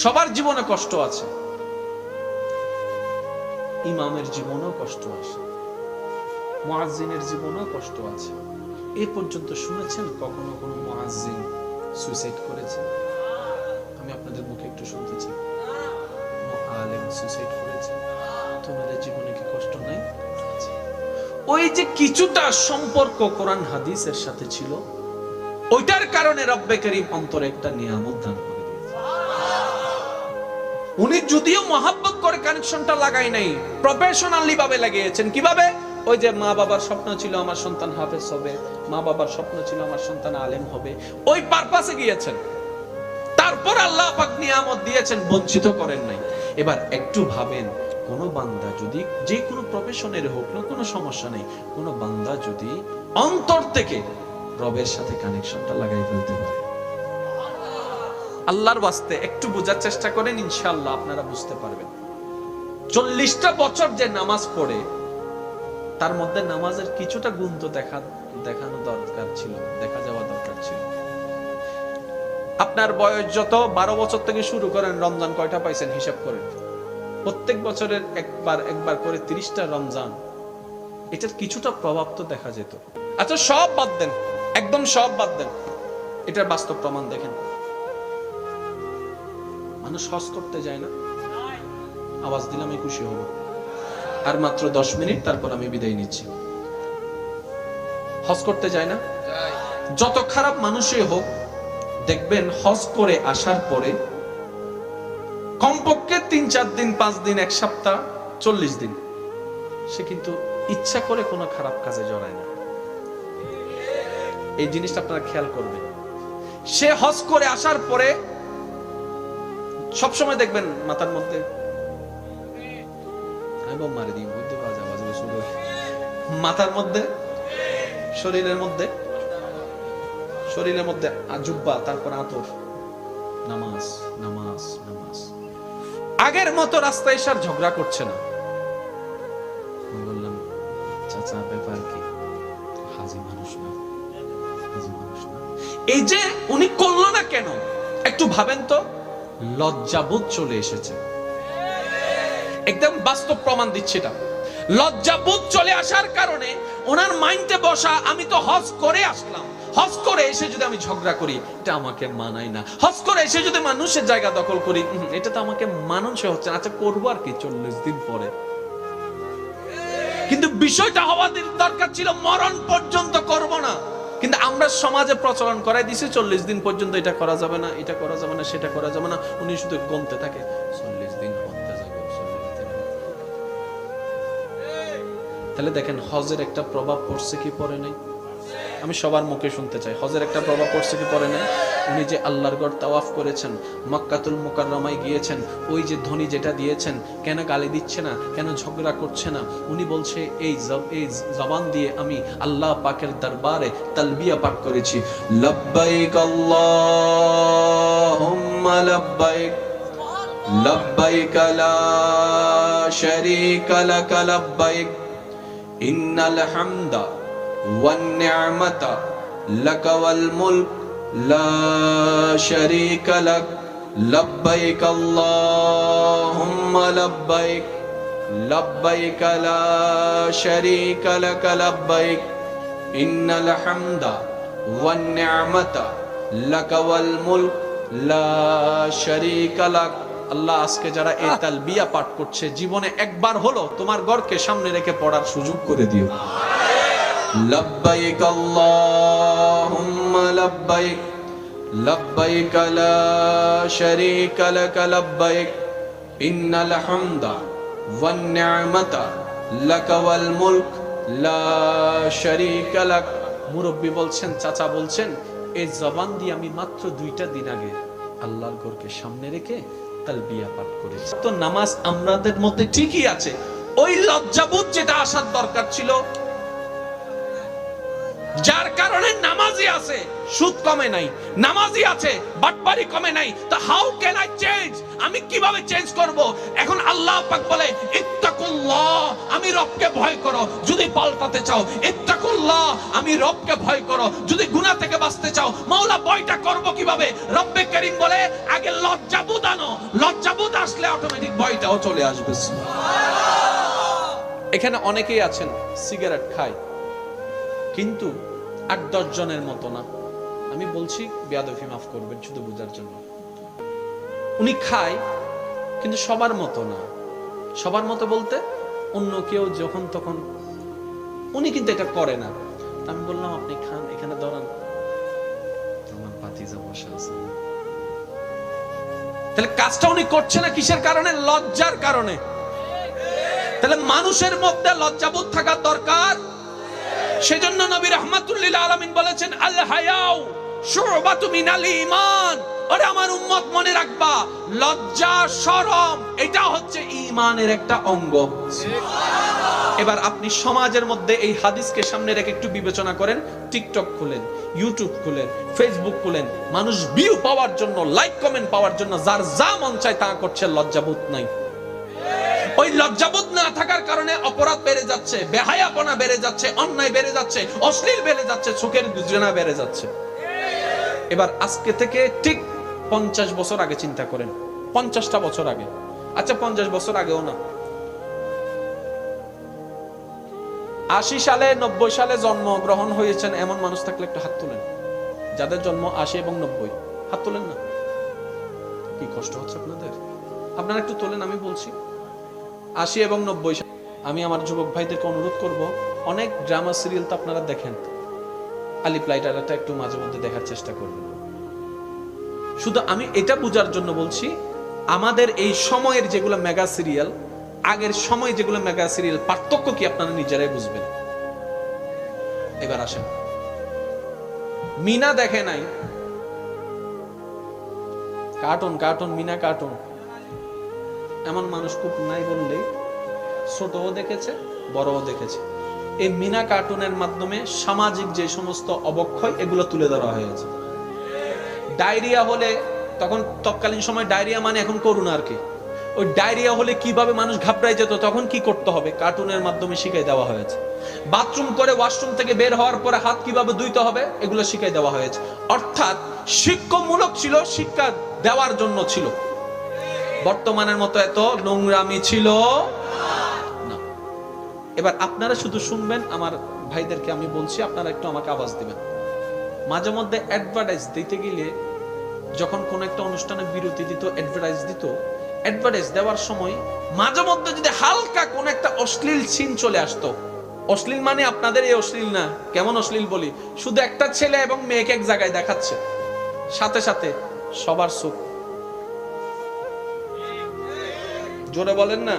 সবার জীবনে কষ্ট আছে, ইমামের জীবনেও কষ্ট আছে, মুয়াজ্জিনের জীবনেও কষ্ট আছে। এই পর্যন্ত শুনেছেন কখনো কোনো মুয়াজ্জিন সুইসাইড করেছে? আমি আপনাদের মুখে একটু শুনতে চাই। কোনো আলেম সুইসাইড করেছে? তোমাদের জীবনে কি কষ্ট নাই? ওই যে কিছুটা সম্পর্ক কোরআন হাদিসের সাথে ছিল, ওইটার কারণে রব্বে করিম অন্তরে একটা নিয়ামত দান করে দিয়েছে। উনি যদিও মহাব্বত করে কানেকশনটা লাগাই নাই, প্রফেশনালি ভাবে লাগিয়েছেন। কিভাবে? ওই যে মা বাবার স্বপ্ন ছিল আমার সন্তান হাফেজ হবে, মা বাবার স্বপ্ন ছিল আমার সন্তান আলেম হবে, ওই পারপাসে গিয়েছেন। তারপর আল্লাহ পাক নিয়ামত দিয়েছেন, বঞ্চিত করেন নাই। এবার একটু ভাবেন, কোন বান্দা যদি যে কোনো প্রফেশনের হোক না, কোনো সমস্যা নেই, কোন বান্দা যদি অন্তর থেকে রবের সাথে কানেকশনটা লাগাই ফেলতে পারে, আল্লাহর ওয়াস্তে একটু বোঝার চেষ্টা করেন, ইনশাআল্লাহ আপনারা বুঝতে পারবেন। 40টা বছর যে নামাজ পড়ে, তার মধ্যে নামাজের কিছুটা গুণ তো দেখানো দরকার ছিল, দেখা যাওয়া দরকার ছিল। আপনার বয়স যত 12 বছর থেকে শুরু করেন, রমজান কয়টা পাইছেন হিসাব করেন। প্রত্যেক বছরের একবার করে 30টা রমজান, এটার কিছুটা প্রভাব তো দেখা যেত। আচ্ছা সব বাদ দেন, একদম সব বাদ দেন, এটার বাস্তব প্রমাণ দেখেন। মানুষ হজ করতে যায় না? আওয়াজ দিলে আমি খুশি হব। আর মাত্র 10 মিনিট, তারপর আমি বিদায় নিচ্ছি। হজ করতে যায় না? যত খারাপ মানুষই হোক, দেখবেন হজ করে আসার পরে কমপক্ষে 3-4 দিন, 5 দিন, 1 সপ্তাহ, 40 দিন সে কিন্তু ইচ্ছা করে কোনো খারাপ কাজে জড়ায় না। এই জিনিসটা আপনারা খেয়াল করবেন। সে হজ করে আসার পরে সবসময় দেখবেন মাথার মধ্যে মাথার মধ্যে, শরীরের মধ্যে জুব্বা, তারপর আতর, নামাজ নামাজ নামাজ। আগের মতো রাস্তায় এসে ঝগড়া করছে না। আমি বললাম, চাচা ব্যাপার কি? হাজি মানুষ না, হাজি মানুষ না। এই যে উনি করলো না কেন, একটু ভাবেন তো। লজ্জাবোধ চলে এসেছে। একদম বাস্তব প্রমাণ দিচ্ছে এটা। লজ্জাবোধ চলে আসার কারণে ওনার মাইন্ডে বসা, আমি তো হজ করে আসলাম, হজ করে এসে যদি আমি ঝগড়া করি, এটা আমাকে মানায় না। হজ করে এসে যদি মানুষের জায়গা দখল করি, এটা তো আমাকে মানানসই হচ্ছে না। আচ্ছা করবো আর কি 40 দিন পরে। কিন্তু বিষয়টা হওয়া দরকার ছিল মরণ পর্যন্ত করব না। কিন্তু আমরা সমাজে প্রচলন করাই দিছি 40 দিন পর্যন্ত এটা করা যাবে না, এটা করা যাবে না, সেটা করা যাবে না। উনি শুধু গমতে থাকে 40 দিন হতে যাবে, 40 দিন। তাহলে দেখেন হজের একটা প্রভাব পড়ছে কি পড়ে নাই? আমি সবার মুখে শুনতে চাই, হজের একটা প্রভাব পড়ছে কি পড়ে নাই? উনি যে আল্লাহর ঘর তাওয়াফ করেছেন, মক্কাতুল মুকাররমায় গিয়েছেন, ওই যে ধ্বনি যেটা দিয়েছেন, কেন গালি দিচ্ছে না, কেন ঝগড়া করছে না? উনি বলছে এই জবান দিয়ে আমি আল্লাহ পাকের দরবারে তালবিয়া পাঠ করেছি, লব্বাইক আল্লাহুম্মা লব্বাইক, লব্বাইক লা শারীকা লাক লব্বাইক, ইন্নাল হামদা والنعمة لك والملك لا شريك لك لبيك اللهم لبيك لبيك لا شريك لك لبيك إن الحمد والنعمة لك والملك لا شريك لك। আল্লাহ আজকে যারা এই তালবিয়া পাঠ করছে, জীবনে একবার হলো তোমার ঘরকে সামনে রেখে পড়ার সুযোগ করে দিও। لبيك اللهم لبيك لبيك لا شريك لك لبيك إن الحمد والنعمة لك والملك لا شريك لك। মুরব্বি বলছেন, চাচা বলছেন, এই জবান দিয়ে আমি মাত্র 2টা দিন আগে আল্লাহর ঘরকে সামনে রেখে তালবিয়া পাঠ করেছি। তো নামাজ আমাদের মধ্যে ঠিকই আছে, ওই লজ্জাবোধ যেটা আসার দরকার ছিল, যার কারণে নামাজি আছে সুদ কমে নাই, নামাজি আছে বাটপারি কমে নাই। তো হাউ ক্যান আই চেঞ্জ? আমি কিভাবে চেঞ্জ করব? এখন আল্লাহ পাক বলে ইত্তাকুল্লাহ, আমি রবকে ভয় করো যদি পাল্টাতে চাও। ইত্তাকুল্লাহ, আমি রবকে ভয় করো যদি গুনাহ থেকে বাঁচতে চাও। মাওলা ভয়টা করব কিভাবে? রব্বে করিম বলে আগে লজ্জাবোধ আনো, অটোমেটিক ভয়টাও চলে আসবে। এখানে অনেকেই আছেন সিগারেট খায়, কিন্তু 8-10 জনের মতো না। আমি বলছি বেয়াদবি মাফ করবেন, শুধু বোঝার জন্য। উনি খায় কিন্তু সবার মতো না। সবার মতো বলতে অন্য কেউ যখন তখন, উনি কিন্তু এটা করে না। আমি বললাম আপনি খান, এখানে দাঁড়ান, আমার ভাতিজা বসে আছে। তাহলে কাজটা উনি করছে না কিসের কারণে? লজ্জার কারণে। তাহলে মানুষের মধ্যে লজ্জাবোধ থাকা দরকার। সেজন্য নবী রাহমাতুল লিল আলামিন বলেছেন, আল হায়াউ শুবাতু মিনাল ঈমান। ওরে আমার উম্মত, মনে রাখবা, লজ্জা শরম এটা হচ্ছে ঈমানের একটা অঙ্গ। এবার আপনি সমাজের মধ্যে এই হাদিসকে সামনে রেখে একটু বিবেচনা করেন। টিকটক খুলেন, ইউটিউব খুলেন, ফেসবুক খুলেন, মানুষ ভিউ পাওয়ার জন্য, লাইক কমেন্ট পাওয়ার জন্য যার যা মন চায় তা করছে, লজ্জাবোধ নাই। ওই লজ্জাবোধ না থাকার কারণে অপরাধ বেড়ে যাচ্ছে, বেহায়াপনা বেড়ে যাচ্ছে, অন্যায় বেড়ে যাচ্ছে, অশ্লীল বেড়ে যাচ্ছে, চোখের জেনা বেড়ে যাচ্ছে। এবার আজকে থেকে ঠিক 50 বছর আগে চিন্তা করেন, 50টা বছর আগে, আচ্ছা 50 বছর আগেও না, 80 সালে 90 সালে জন্মগ্রহণ হয়েছেন এমন মানুষ থাকলে একটু হাত তোলেন। যাদের জন্ম 80 এবং 90, হাত তোলেন না। কি কষ্ট হচ্ছে আপনাদের? আপনারা একটু তোলেন, আমি বলছি 80 এবং 90 সাল। আমি আমার যুবক ভাইদেরকে অনুরোধ করব, অনেক ড্রামা সিরিয়াল তো আপনারা দেখেন, আলিফ লাইটারটা একটু মাঝে মধ্যে দেখার চেষ্টা করবেন। শুধু আমি এটা বোঝার জন্য বলছি, আমাদের এই সময়ের যেগুলো মেগা সিরিয়াল, আগের সময় যেগুলো মেগা সিরিয়াল, পার্থক্য কি আপনারা নিজেরাই বুঝবেন। এবার আসেন, মিনা দেখে নাই? কার্টুন কার্টুন মিনা কার্টুন, এমন মানুষ খুব নাই বললেই, ছোটও দেখেছে বড়ও দেখেছে। এই মিনা কার্টুনের মাধ্যমে সামাজিক যে সমস্ত অবক্ষয় এগুলো তুলে ধরা হয়েছে। ডায়রিয়া হলে, তখন তৎকালীন সময় ডায়রিয়া মানে এখন করুণা আর কি, ওই ডায়রিয়া হলে কিভাবে মানুষ ঘাবড়ায় যেত, তখন কি করতে হবে কার্টুনের মাধ্যমে শিখিয়ে দেওয়া হয়েছে। বাথরুম করে ওয়াশরুম থেকে বের হওয়ার পরে হাত কিভাবে ধুইতে হবে এগুলো শিখিয়ে দেওয়া হয়েছে। অর্থাৎ শিক্ষামূলক ছিল, শিক্ষা দেওয়ার জন্য ছিল। বর্তমানের মতো এত নোংরামি ছিল না। এবার আপনারা শুধু শুনবেন, আমার ভাইদেরকে আমি বলছি, আপনারা একটু আমাকে আওয়াজ দিবেন। মাঝে মধ্যে অ্যাডভার্টাইজ দিতে গেলে, যখন কোন একটা অনুষ্ঠানে বিরতি দিত, অ্যাডভার্টাইজ দিত, অ্যাডভার্টাইজ দেওয়ার সময় মাঝে মধ্যে যদি হালকা কোন একটা অশ্লীল সিন চলে আসতো, অশ্লীল মানে আপনাদের এই অশ্লীল না, কেমন অশ্লীল বলি, শুধু একটা ছেলে এবং মেয়েকে এক জায়গায় দেখাচ্ছে, সাথে সাথে সবার চোখ, জোরে বলেন না,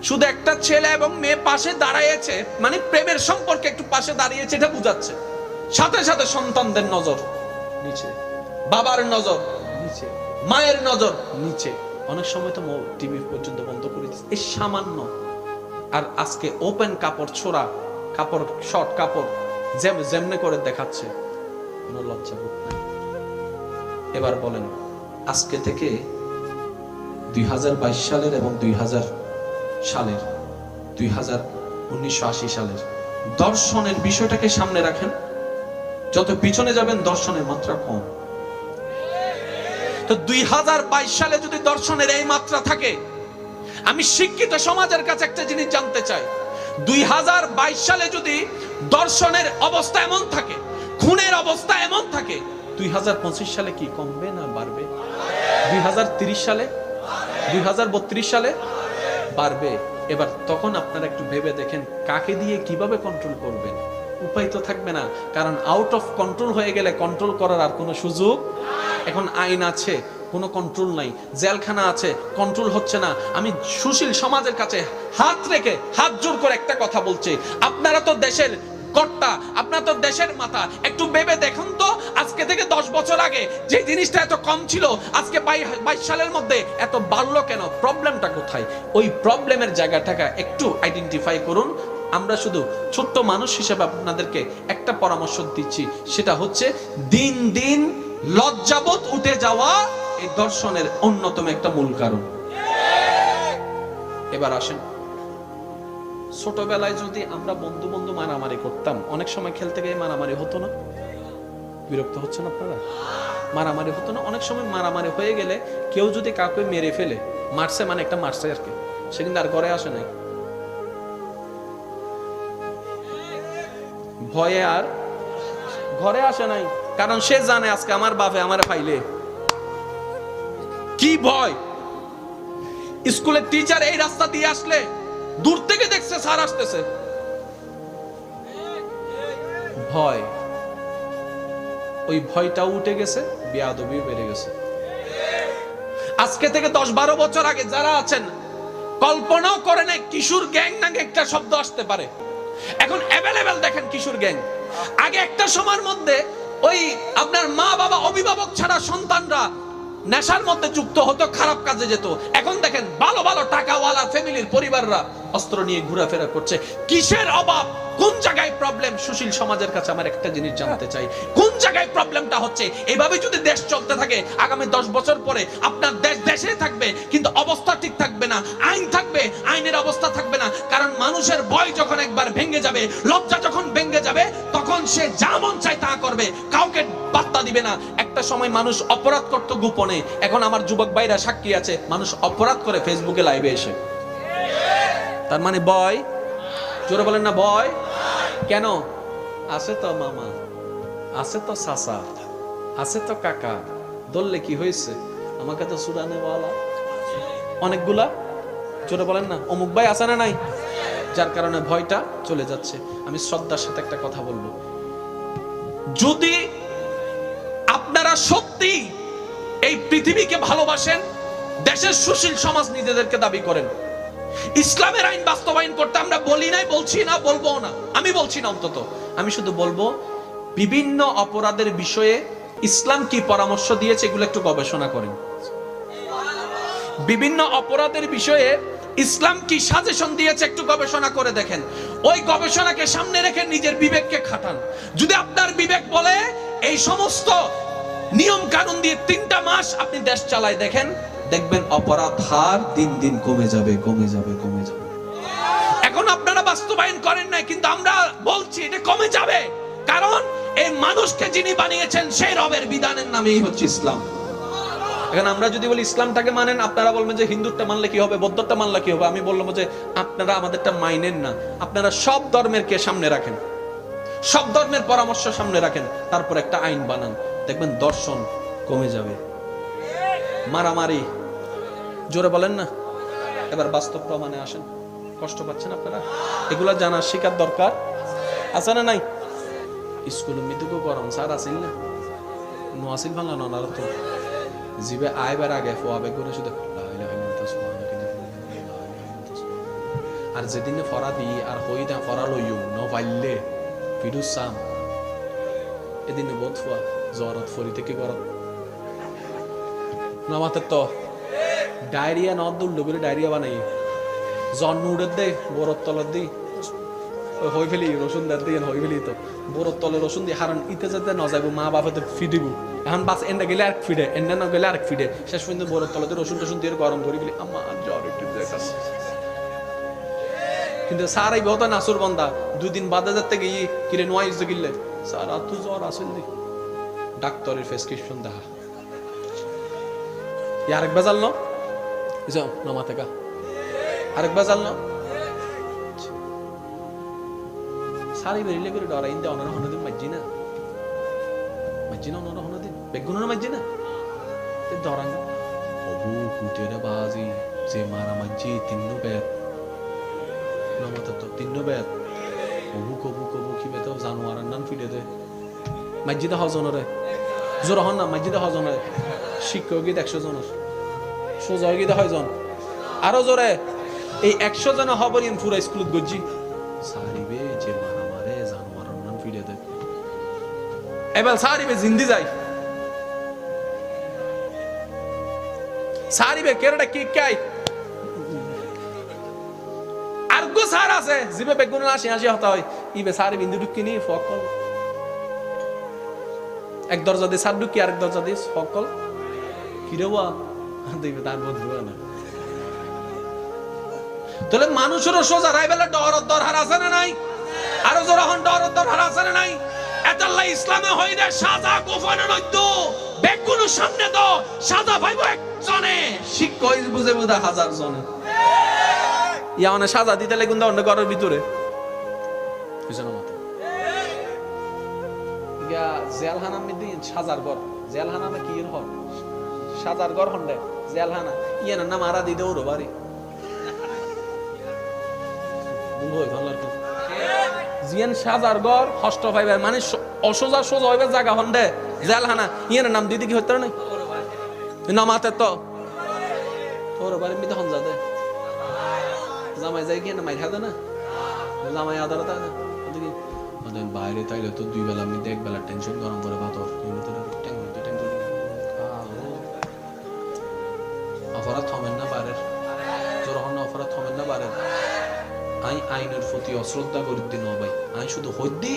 শুধু একটা ছেলে এবং মেয়ে পাশে দাঁড়িয়েছে, মানে প্রেমের সম্পর্কে একটু পাশে দাঁড়িয়েছে, এটা বুঝাচ্ছে। সাথে সাথে সন্তানদের নজর নিচে, বাবার নজর নিচে, মায়ের নজর নিচে, অনেক সময় তো টিভি পর্যন্ত বন্ধ করে দিচ্ছে, এই সামান্য। আর আজকে ওপেন কাপড় ছোড়া, কাপড় শর্ট কাপড় যেমনে করে দেখাচ্ছে, কোনো লজ্জাবোধ নাই। এবার বলেন, আজকে থেকে 2022 সালের এবং 2000 সালের 1980 সালের দর্শনের বিষয়টাকে সামনে রাখেন, যত পিছনে যাবেন দর্শনের মাত্রা কম। তো 2022 সালে যদি দর্শনের এই মাত্রা থাকে, আমি শিক্ষিত সমাজের কাছে একটা জিনিস জানতে চাই, 2022 সালে যদি দর্শনের অবস্থা এমন থাকে, খুনের অবস্থা এমন থাকে, 2025 সালে কি কমবে না বাড়বে? 2030 সালে, 2032 সালে বাড়বে। এবার তখন আপনারা একটু ভেবে দেখেন, কাকে দিয়ে কিভাবে কন্ট্রোল করবেন? উপায় তো থাকবে না, কারণ আউট অফ কন্ট্রোল হয়ে গেলে কন্ট্রোল করার আর কোনো সুযোগ। এখন আইন আছে, কোনো কন্ট্রোল নাই, জেলখানা আছে, কন্ট্রোল হচ্ছে না। আমি সুশীল সমাজের কাছে হাত রেখে, হাত জোর করে একটা কথা বলছি, আপনারা তো দেশের কর্তা, আপনারা তো দেশের মাথা, একটু ভেবে দেখুন তো, আজকে থেকে 10 বছর আগে যে জিনিসটা এত কম ছিল, আজকে 22 সালের মধ্যে এত বাড়লো কেন? প্রবলেমটা কোথায়? ওই প্রবলেমের জায়গাটাকে একটু আইডেন্টিফাই করুন। আমরা শুধু ছোট্ট মানুষ হিসেবে আপনাদেরকে একটা পরামর্শ দিচ্ছি, সেটা হচ্ছে দিন দিন লজ্জাবোধ উঠে যাওয়া এই দর্শনের অন্যতম একটা মূল কারণ। এবার আসেন, ছোটবেলায় যদি আমরা বন্ধু বন্ধু মারামারি করতাম, অনেক সময় খেলতে গিয়ে মারামারি হতো না? বিরক্ত হচ্ছেন আপনারা? মারামারি হতো না? অনেক সময় মারামারি হয়ে গেলে কেউ যদি কাউকে মেরে ফেলে, মারছে মানে একটা মারছে আর কি, সে কিন্তু আর ঘরে আসে নাই, ভয়ে আর ঘরে আসে নাই, কারণ সে জানে আজকে আমার বাপে আমার ফাইলে কি ভয়। স্কুলের টিচার এই রাস্তা দিয়ে আসলে দূর থেকে দেখছে স্যার আসতেছে, ভয়, ওই ভয়টা উঠে গেছে, বেয়াদবি বেড়ে গেছে। আজকে থেকে 10-12 বছর আগে যারা আছেন কল্পনাও করে নাই কিশোর গ্যাং নাকি একটা শব্দ আসতে পারে। এখন অ্যাভেলেবেল দেখেন কিশোর গ্যাং। আগে একটা সময়ের মধ্যে ওই আপনার মা বাবা অভিভাবক ছাড়া সন্তানরা নেশার মধ্যে যুক্ত হতো, খারাপ কাজে যেত। এখন দেখেন ভালো ভালো টাকাওয়ালা ফ্যামিলির পরিবাররা অস্ত্র নিয়ে ঘোরাফেরা করছে। কিসের অভাব, কোন জায়গায় প্রবলেম? সুশীল সমাজের কাছে আমার একটা জিনিস জানতে চাই, কোন জায়গায় প্রবলেমটা হচ্ছে? এভাবে যদি দেশ চলতে থাকে আগামী 10 বছর পরে আপনার দেশ দেশে থাকবে কিন্তু অবস্থা ঠিক থাকবে না, আইন থাকবে আইনের অবস্থা থাকবে না। কারণ মানুষের ভয় যখন একবার ভেঙে যাবে, লজ্জা যখন ভেঙে যাবে, তখন সে যা মন চায় তা করবে, কাউকে বার্তা দিবে না। একটা সময় মানুষ অপরাধ করত গোপনে, এখন আমার যুবক ভাইরা সাক্ষী আছে, মানুষ অপরাধ করে ফেসবুকে লাইভে এসে। তার মানে ভয়, জোরে বলেন না ভয়। কেন? আছে তো মামা, আছে তো চাচা, আছে তো কাকা, ধরলে কি হয়েছে, আমাকে তো সুরানে বলা অনেকগুলা, জোরে বলেন না, অমুক ভাই আছে না নাই, যার কারণে ভয়টা চলে যাচ্ছে। আমি শ্রদ্ধার সাথে একটা কথা বলবো, যদি আপনারা সত্যি এই পৃথিবীকে ভালোবাসেন, দেশের সুশীল সমাজ নিজেদেরকে দাবি করেন, ইসলামের আইন বাস্তবায়ন করতে আমরা বলি নাই, বলছি না, বলবো না, আমি বলছি না অন্তত, আমি শুধু বলবো বিভিন্ন অপরাধের বিষয়ে ইসলাম কি পরামর্শ দিয়েছে এগুলো একটু গবেষণা করেন। বিভিন্ন অপরাধের বিষয়ে ইসলাম কি সাজেশন দিয়েছে একটু গবেষণা করে দেখেন। ওই গবেষণাকে সামনে রেখে নিজের বিবেককে খাটান। যদি আপনার বিবেক বলে এই সমস্ত নিয়ম কানুন দিয়ে 3টা মাস আপনি দেশ চালায় দেখেন, দেখবেন অপরাধ হার দিন দিন কমে যাবে, কমে যাবে, কমে যাবে। এখন আপনারা বাস্তবায়ন করেন নাই, কিন্তু আমরা বলছি এটা কমে যাবে, কারণ এই মানুষকে যিনি বানিয়েছেন সেই রবের বিধানের নামেই হচ্ছে ইসলাম। এখন আমরা যদি বলি ইসলামটাকে মানেন, আপনারা বলবেন যে হিন্দুরটা মানলে কি হবে, বৌদ্ধটা মানলে কি হবে। আমি বললাম যে আপনারা আমাদেরটা মাইনেন না, আপনারা সব ধর্মের কে সামনে রাখেন, সব ধর্মের পরামর্শ সামনে রাখেন, তারপর একটা আইন বানান, দেখবেন দর্শন কমে যাবে, মারামারি, জোরে বলেন না। এবার বাস্তব প্রমাণে আসেন। কষ্ট পাচ্ছেন আপনারা? এগুলা জানা শেখার দরকার আছে না নাই? স্কুল মিতুকো করম স্যার আসিল না, নো আসিল ভালো না, তো জিবে আইবার আগে ফোয়াবে করে শুধু আর যেদিনে ফরা দি আর হই দা ফরা লইও ন পাইলে ফিরুস সাম এদিনে বহুত ফোয়া জ্বরত ফরি থেকে গরত নমাতে তো ডায়রিয়া ন দুল্লো করে ডায়রিয়া বানাই জন নুডের দে বরত তলত দি হই ফেলি রসুন দার দিয়ে হই ফেলি তো বরত তলে রসুন দিয়ে হারান ইতে যেতে ন যাইব, মা বাবাতে ফিডিব, এখন বাস এন্ডা গেলে আর ফিডে, এন্ডা না গেলে আর ফিডে, শেষ পর্যন্ত বরত তলতে রসুন টসুন দিয়ে গরম করি ফেলি, আমার জ্বর একটু দেখাস। কিন্তু স্যার এই বহুত নাসুর বন্দা 2 দিন বাদে যেতে গিয়ে কিরে নোয়া ইউজ গিললে স্যার আর তুই জ্বর আসেন নি, ডাক্তারের প্রেসক্রিপশন দেখা আরেক বাজাল ন যাও নমা থেকে আরেক বাজাল ন সারি বেরিলে করে ডরাই দে অনার হনদিন মাঝি না অনার হনদিন বেগুনের মাঝি না তে ডরাং ওবু কুটেরে বাজি যে মারা মাঝি তিন্নু বেত নমতা তো তিন্নু বেত ওবু কবু কবু কি বেত জানোয়ারের নাম ফিরে দে মাঝি দে হজনরে জোর হন না মাঝি দে হজনরে শিক্ষক গীত 100 জন সোজা গীত 100 জন আরো জোরে এই 100 জন হবরিন পুরা স্কুলত গজি সারিবে যে মারা মারে জানোয়ারের নাম ফিরে দে এবার সারিবে জিন্দি যাই সারিবে কেরটা কি কাই আরগো সার আছে জিবে বেগুন আসি আসি হতা হয় ইবে সারি বিন্দু ঢুকিনি ফকল এক দরজা দিয়ে সার ঢুকি আরেক দরজা দিয়ে ফকল কি রে ওয়া দেখবে তার বন্ধু না তাহলে মানুষেরও সোজা রাইবেলা ডর হার আছে না নাই, আরো জোর হন ডর হার আছে না নাই। এতাল্লাহ ইসলামে হইরে সাজা গোপনে নইতো বেগুনো সামনে তো সাজা ভাইবো একজনে শিক্ষক বুঝে বুঝা হাজার জনে ইয়া মানে সাজা দিতে লাগুন দা অন্য ঘরের ভিতরে বুঝানো মত ইয়া জেলখানা মধ্যে সাজার ঘর জেলখানা না কি এর হল সাজার ঘর হন্ডে জেলখানা ইয়া না মারা দিতে ওর বাড়ি বুঝই ভালো কি জিয়ান সাজার ঘর হস্ত ফাইবার মানে অসোজা সোজা হইবে জায়গা হন্ডে জেলখানা ইয়ের নাম দিদি কি হইতো না নামাতে তো তোর বাড়ি মিতে হন যাতে জামাই যাই কি না মাই খাদে না জামাই আদার তা দেখি ওদের বাইরে তাইলে তো দুই বেলা মিতে এক বেলা টেনশন গরম করে ভাত ওর টেনশন অপরাধ থমেন না বাইরের জোর হন অপরাধ থমেন না বাইরের আই আইনের প্রতি অশ্রদ্ধা করি দিন ভাই আই শুধু হইদি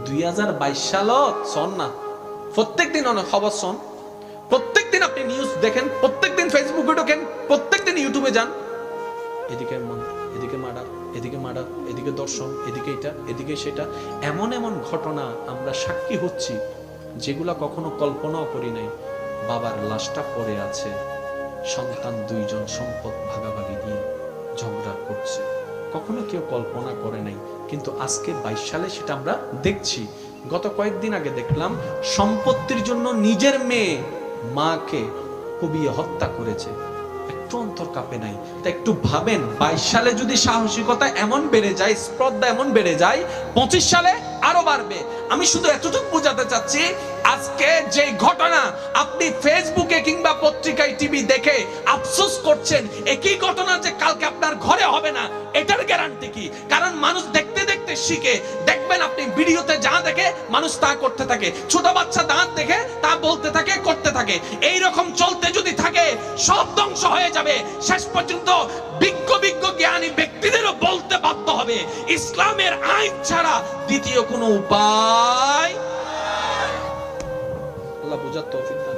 2022 সালত সন না প্রত্যেকদিন অনেক খবর শোন প্রত্যেকদিন আপনি নিউজ দেখেন প্রত্যেকদিন ফেসবুকে ঢোকেন প্রত্যেকদিন ইউটিউবে যান এদিকে মার্ডার এদিকে দর্শন এদিকে এটা এদিকে সেটা এমন এমন ঘটনা আমরা সাক্ষী হচ্ছি যেগুলা কখনো কল্পনাও করি নাই বাবার লাশটা পড়ে আছে সন্তান দুইজন সম্পদ ভাগাভাগি নিয়ে ঝগড়া করছে কখনো কেউ কল্পনা করে নাই কিন্তু আজকে 22 সালে সেটা আমরা দেখছি গত কয়েকদিন আগে দেখলাম সম্পত্তির জন্য নিজের মেয়ে মাকে কুপিয়ে হত্যা করেছে একটু অন্তর কাঁপে নাই তা একটু ভাবেন 22 সালে যদি সাহসিকতা এমন বেড়ে যায় স্পর্ধা এমন বেড়ে যায় 25 সালে আরো বাড়বে আমি শুধু এতটুকু বোঝাতে চাচ্ছি আজকে যে ঘটনা আপনি ফেসবুকে কিংবা পত্রিকায় টিভি দেখে আফসোস করছেন একই ঘটনা যে কালকে আপনার ঘরে হবে না এটার গ্যারান্টি কি কারণ মানুষ দেখতে দেখতে শিখে দেখবেন আপনি ভিডিওতে যা দেখে মানুষ তা করতে থাকে ছোট বাচ্চা দাঁত দেখে তা বলতে থাকে করতে থাকে এই রকম চলতে যদি থাকে সব ধ্বংস হয়ে যাবে শেষ পর্যন্ত বিজ্ঞ জ্ঞানী ব্যক্তিদেরও বলতে বাধ্য হবে ইসলামের আইন ছাড়া দ্বিতীয় কোনো উপায় আল্লাহ বুঝার তৌফিক দান